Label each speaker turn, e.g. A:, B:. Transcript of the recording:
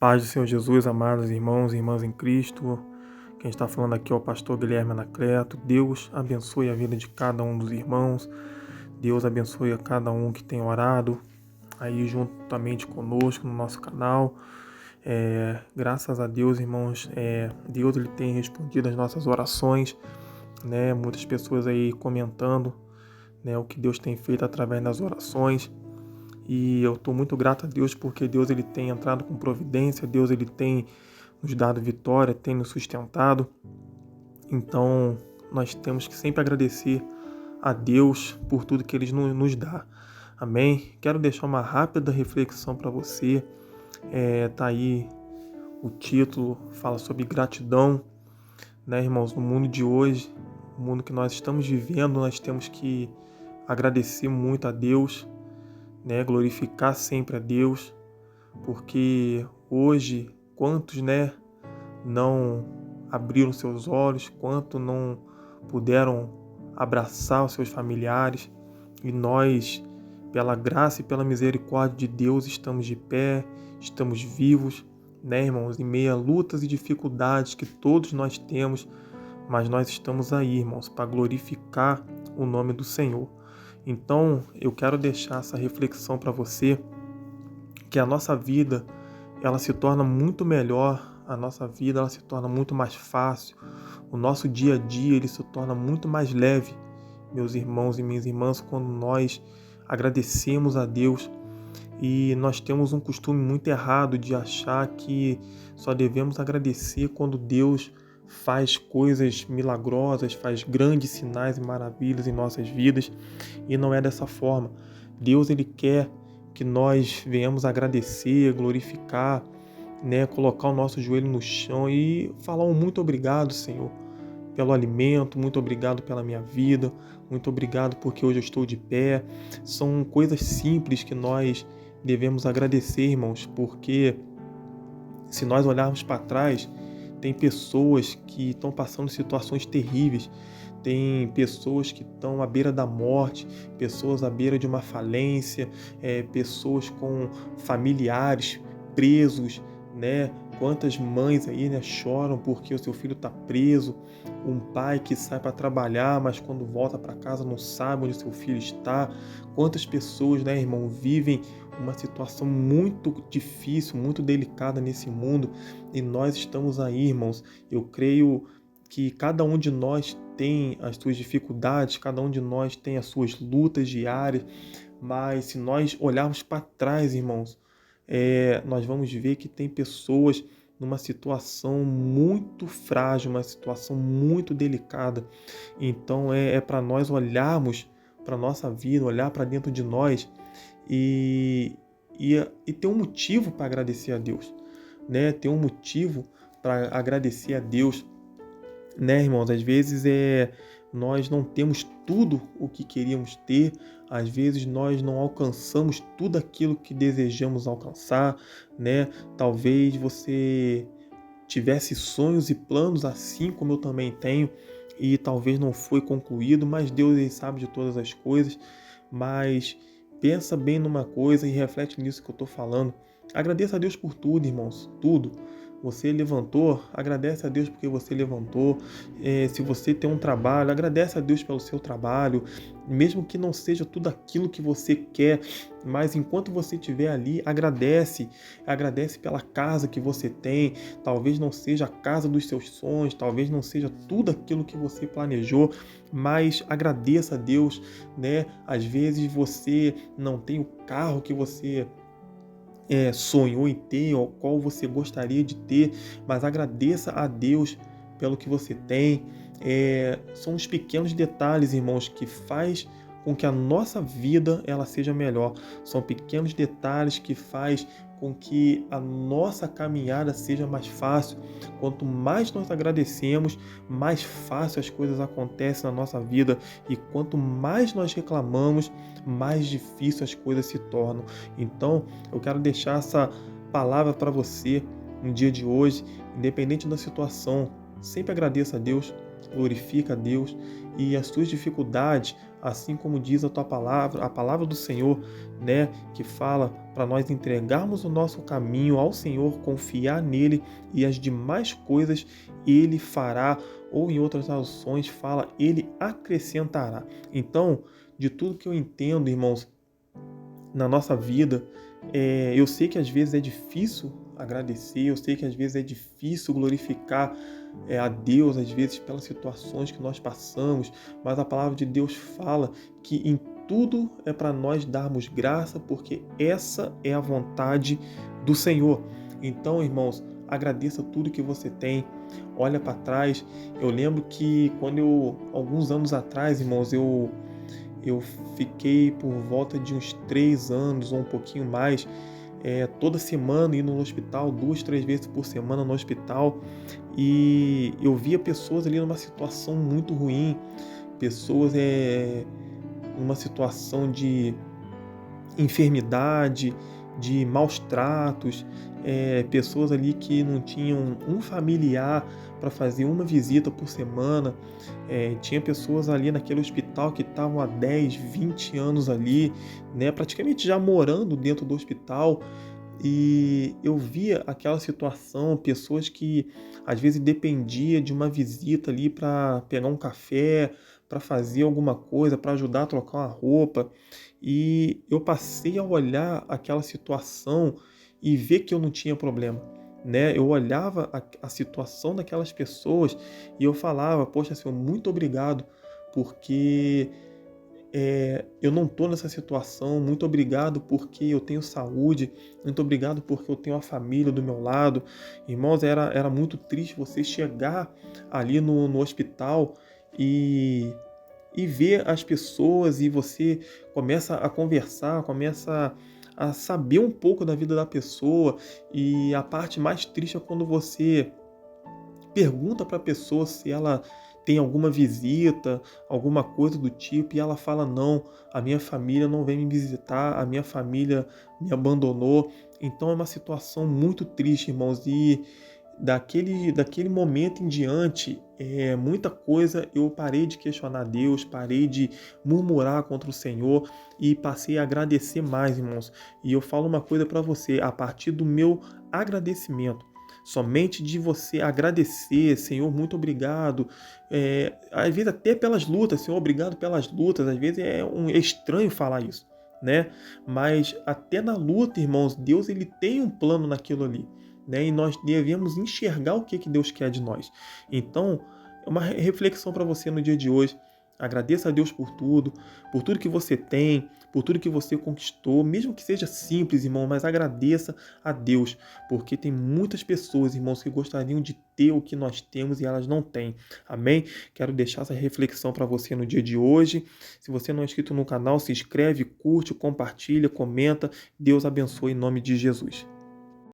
A: Paz do Senhor Jesus, amados irmãos e irmãs em Cristo. Quem está falando aqui é o pastor Guilherme Anacleto. Deus abençoe a vida de cada um dos irmãos. Deus abençoe a cada um que tem orado aí juntamente conosco no nosso canal. Graças a Deus, irmãos, Deus ele tem respondido as nossas orações, né? Muitas pessoas aí comentando, né, o que Deus tem feito através das orações. E eu estou muito grato a Deus porque Deus ele tem entrado com providência, Deus ele tem nos dado vitória, tem nos sustentado. Então nós temos que sempre agradecer a Deus por tudo que Ele nos dá. Amém? Quero deixar uma rápida reflexão para você. Tá aí o título, fala sobre gratidão, né, irmãos? No mundo de hoje, o mundo que nós estamos vivendo, nós temos que agradecer muito a Deus, né, glorificar sempre a Deus, porque hoje quantos, né, não abriram seus olhos, quantos não puderam abraçar os seus familiares, e nós, pela graça e pela misericórdia de Deus, estamos de pé, estamos vivos, né, irmãos, em meio a lutas e dificuldades que todos nós temos, mas nós estamos aí, irmãos, para glorificar o nome do Senhor. Então, eu quero deixar essa reflexão para você, que a nossa vida, ela se torna muito melhor, a nossa vida, ela se torna muito mais fácil, o nosso dia a dia, ele se torna muito mais leve, meus irmãos e minhas irmãs, quando nós agradecemos a Deus. E nós temos um costume muito errado de achar que só devemos agradecer quando Deus faz coisas milagrosas, faz grandes sinais e maravilhas em nossas vidas, e não é dessa forma. Deus ele quer que nós venhamos agradecer, glorificar, né, colocar o nosso joelho no chão e falar um muito obrigado, Senhor, pelo alimento, muito obrigado pela minha vida, muito obrigado porque hoje eu estou de pé. São coisas simples que nós devemos agradecer, irmãos, porque se nós olharmos para trás, tem pessoas que estão passando situações terríveis, tem pessoas que estão à beira da morte, pessoas à beira de uma falência, pessoas com familiares presos, né? Quantas mães aí, né, choram porque o seu filho está preso, um pai que sai para trabalhar, mas quando volta para casa não sabe onde seu filho está. Quantas pessoas, né, irmão, vivem uma situação muito difícil, muito delicada nesse mundo, e nós estamos aí, irmãos. Eu creio que cada um de nós tem as suas dificuldades, cada um de nós tem as suas lutas diárias, mas se nós olharmos para trás, irmãos, nós vamos ver que tem pessoas numa situação muito frágil, uma situação muito delicada. Então é para nós olharmos para a nossa vida, olhar para dentro de nós e, e ter um motivo para agradecer a Deus, né? Ter um motivo para agradecer a Deus, né, irmãos? Às vezes nós não temos tudo o que queríamos ter, às vezes nós não alcançamos tudo aquilo que desejamos alcançar, né? Talvez você tivesse sonhos e planos assim como eu também tenho, e talvez não foi concluído, mas Deus ele sabe de todas as coisas. Mas pensa bem numa coisa e reflete nisso que eu estou falando. Agradeça a Deus por tudo, irmãos, tudo. Você levantou, agradece a Deus porque você levantou. Se você tem um trabalho, agradece a Deus pelo seu trabalho, mesmo que não seja tudo aquilo que você quer, mas enquanto você estiver ali, agradece pela casa que você tem. Talvez não seja a casa dos seus sonhos, talvez não seja tudo aquilo que você planejou, mas agradeça a Deus, né? Às vezes você não tem o carro que você sonhou em ter, ou qual você gostaria de ter, mas agradeça a Deus pelo que você tem. São os pequenos detalhes, irmãos, que faz com que a nossa vida ela seja melhor. São pequenos detalhes que faz com que a nossa caminhada seja mais fácil. Quanto mais nós agradecemos, mais fácil as coisas acontecem na nossa vida, e quanto mais nós reclamamos, mais difícil as coisas se tornam. Então, eu quero deixar essa palavra para você no dia de hoje, independente da situação. Sempre agradeça a Deus, glorifica a Deus, e as suas dificuldades, assim como diz a tua palavra, a palavra do Senhor, né, que fala para nós entregarmos o nosso caminho ao Senhor, confiar nele e as demais coisas ele fará, ou em outras traduções fala, ele acrescentará. Então, de tudo que eu entendo, irmãos, na nossa vida, eu sei que às vezes é difícil agradecer, eu sei que às vezes é difícil glorificar a Deus, às vezes pelas situações que nós passamos, mas a palavra de Deus fala que em tudo é para nós darmos graça, porque essa é a vontade do Senhor. Então, irmãos, agradeça tudo que você tem, olha para trás. Eu lembro que alguns anos atrás, irmãos, eu fiquei por volta de uns 3 anos ou um pouquinho mais, toda semana indo no hospital, 2, 3 vezes por semana no hospital, e eu via pessoas ali numa situação muito ruim, pessoas numa situação de enfermidade, de maus tratos, pessoas ali que não tinham um familiar para fazer uma visita por semana, tinha pessoas ali naquele hospital que estavam há 10, 20 anos ali, né, praticamente já morando dentro do hospital, e eu via aquela situação, pessoas que às vezes dependia de uma visita ali para pegar um café, para fazer alguma coisa, para ajudar a trocar uma roupa, e eu passei a olhar aquela situação e ver que eu não tinha problema, né? Eu olhava a situação daquelas pessoas e eu falava, poxa, Senhor, muito obrigado, porque eu não estou nessa situação, muito obrigado porque eu tenho saúde, muito obrigado porque eu tenho a família do meu lado. Irmãos, era muito triste você chegar ali no hospital e ver as pessoas, e você começa a conversar, começa a saber um pouco da vida da pessoa, e a parte mais triste é quando você pergunta para a pessoa se ela tem alguma visita, alguma coisa do tipo, e ela fala: não, a minha família não vem me visitar, a minha família me abandonou. Então é uma situação muito triste, irmãos, e daquele momento em diante, muita coisa eu parei de questionar Deus, parei de murmurar contra o Senhor e passei a agradecer mais, irmãos. E eu falo uma coisa para você, a partir do meu agradecimento, somente de você agradecer, Senhor, muito obrigado, às vezes até pelas lutas, Senhor, obrigado pelas lutas, às vezes é estranho falar isso, né? Mas até na luta, irmãos, Deus ele tem um plano naquilo ali, né? E nós devemos enxergar o que Deus quer de nós. Então, é uma reflexão para você no dia de hoje. Agradeça a Deus por tudo que você tem, por tudo que você conquistou, mesmo que seja simples, irmão, mas agradeça a Deus, porque tem muitas pessoas, irmãos, que gostariam de ter o que nós temos e elas não têm. Amém? Quero deixar essa reflexão para você no dia de hoje. Se você não é inscrito no canal, se inscreve, curte, compartilha, comenta. Deus abençoe em nome de Jesus.